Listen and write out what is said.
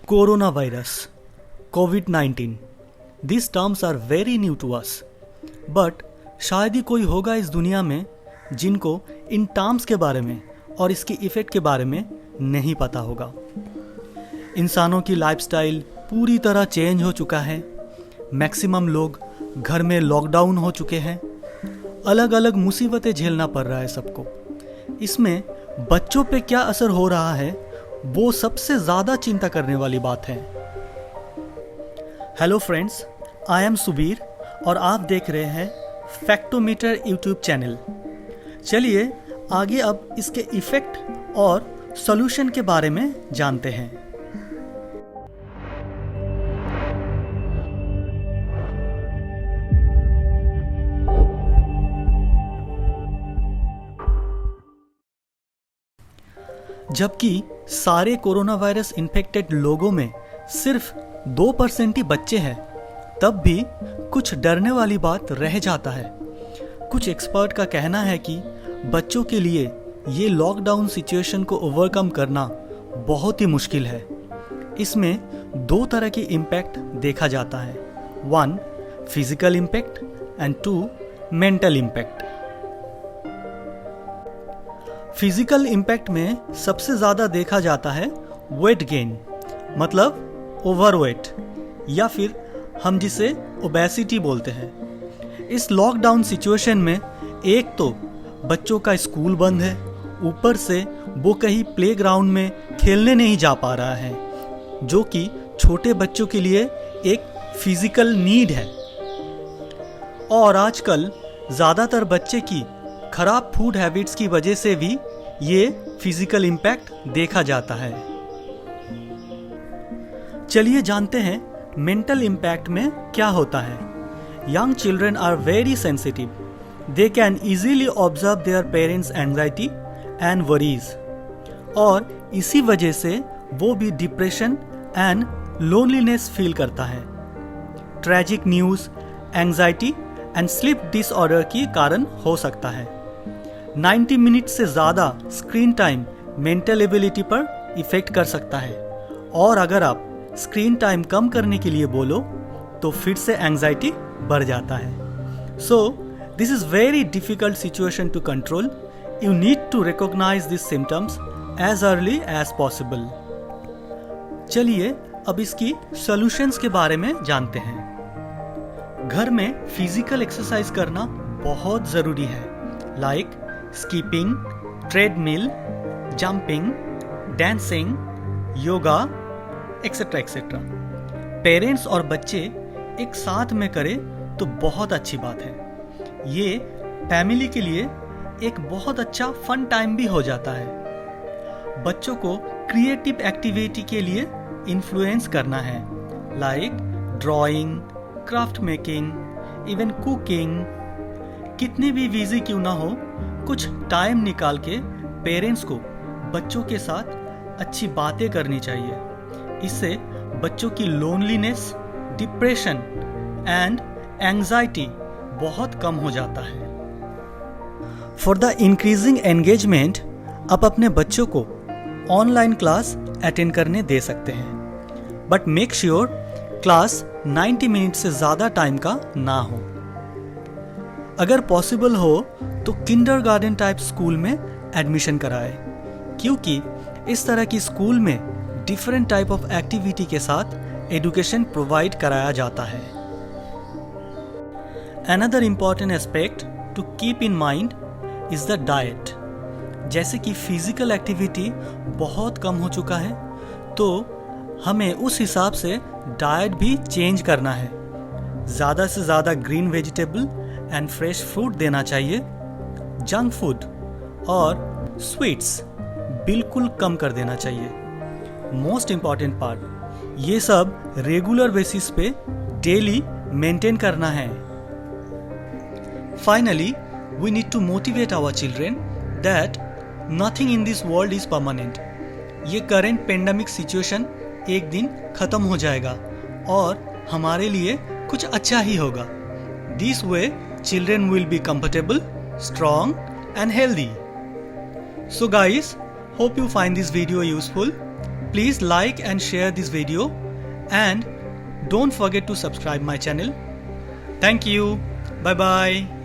Coronavirus, COVID-19. These terms are very new to us. But शायद ही कोई होगा इस दुनिया में जिनको इन टर्म्स के बारे में और इसके इफ़ेक्ट के बारे में नहीं पता होगा। इंसानों की लाइफस्टाइल पूरी तरह चेंज हो चुका है। मैक्सिमम लोग घर में लॉकडाउन हो चुके हैं। अलग अलग मुसीबतें झेलना पड़ रहा है सबको। इसमें बच्चों पे क्या असर हो रहा है वो सबसे ज़्यादा चिंता करने वाली बात है। Hello friends, I am Subir और आप देख रहे हैं फैक्टोमीटर यूट्यूब चैनल। चलिए आगे अब इसके इफ़ेक्ट और सॉल्यूशन के बारे में जानते हैं। जबकि सारे कोरोना वायरस इन्फेक्टेड लोगों में सिर्फ 2% ही बच्चे हैं, तब भी कुछ डरने वाली बात रह जाता है। कुछ एक्सपर्ट का कहना है कि बच्चों के लिए ये लॉकडाउन सिचुएशन को ओवरकम करना बहुत ही मुश्किल है। इसमें 2 तरह की इम्पैक्ट देखा जाता है, 1 physical impact and 2 mental impact. Physical impact में सबसे ज़्यादा देखा जाता है वेट गेन, मतलब ओवरवेट, या फिर हम जिसे ओबेसिटी बोलते हैं। इस लॉकडाउन सिचुएशन में एक तो बच्चों का स्कूल बंद है, ऊपर से वो कहीं प्लेग्राउंड में खेलने नहीं जा पा रहा है, जो कि छोटे बच्चों के लिए एक फिजिकल नीड है। और आजकल ज़्यादातर बच्चे की खराब फूड हैबिट्स की वजह से भी ये फिजिकल इम्पैक्ट देखा जाता है। चलिए जानते हैं मेंटल इम्पैक्ट में क्या होता है। Young children are very sensitive. They can easily observe their parents anxiety and worries, और इसी वजह से वो भी डिप्रेशन एंड लोनलीनेस फील करता है। Tragic news anxiety and sleep disorder के कारण हो सकता है। 90 मिनट से ज़्यादा स्क्रीन टाइम मेंटल एबिलिटी पर इफ़ेक्ट कर सकता है, और अगर आप स्क्रीन टाइम कम करने के लिए बोलो तो फिर से एंजाइटी बढ़ जाता है। So this is very difficult situation to control. You need to recognise this symptoms as early as possible. चलिए अब इसकी सॉल्यूशंस के बारे में जानते हैं। घर में फिजिकल एक्सरसाइज करना बहुत ज़रूरी है, like skipping, treadmill, jumping, dancing, yoga, etcetera etcetera. Parents और बच्चे एक साथ में करें तो बहुत अच्छी बात है। ये फैमिली के लिए एक बहुत अच्छा फन टाइम भी हो जाता है। बच्चों को क्रिएटिव एक्टिविटी के लिए इन्फ्लुएंस करना है, like drawing, craft making, even cooking. कितनी भी बिजी क्यों ना हो, कुछ टाइम निकाल के पेरेंट्स को बच्चों के साथ अच्छी बातें करनी चाहिए। इससे बच्चों की लोनलीनेस, डिप्रेशन एंड एंजाइटी बहुत कम हो जाता है। फॉर द इंक्रीजिंग एंगेजमेंट आप अपने बच्चों को ऑनलाइन क्लास अटेंड करने दे सकते हैं, but make sure class 90 minute से ज़्यादा टाइम का ना हो। अगर पॉसिबल हो तो किंडरगार्टन टाइप स्कूल में एडमिशन कराएं, क्योंकि इस तरह की स्कूल में डिफरेंट टाइप ऑफ एक्टिविटी के साथ एजुकेशन प्रोवाइड कराया जाता है। Another important aspect to keep in mind is the diet. जैसे कि फिजिकल एक्टिविटी बहुत कम हो चुका है, तो हमें उस हिसाब से डाइट भी चेंज करना है। ज़्यादा से ज़्यादा green vegetable and fresh fruit देना चाहिए। जंक फूड और स्वीट्स बिल्कुल कम कर देना चाहिए। मोस्ट इम्पॉर्टेंट पार्ट, ये सब रेगुलर बेसिस पे डेली मेंटेन करना है। Finally we need to motivate our children that nothing in this world is permanent. ये करेंट पेंडेमिक सिचुएशन एक दिन खत्म हो जाएगा और हमारे लिए कुछ अच्छा ही होगा। This way children will be comfortable, strong and healthy. So guys, hope you find this video useful. Please like and share this video and don't forget to subscribe my channel. Thank you. Bye bye.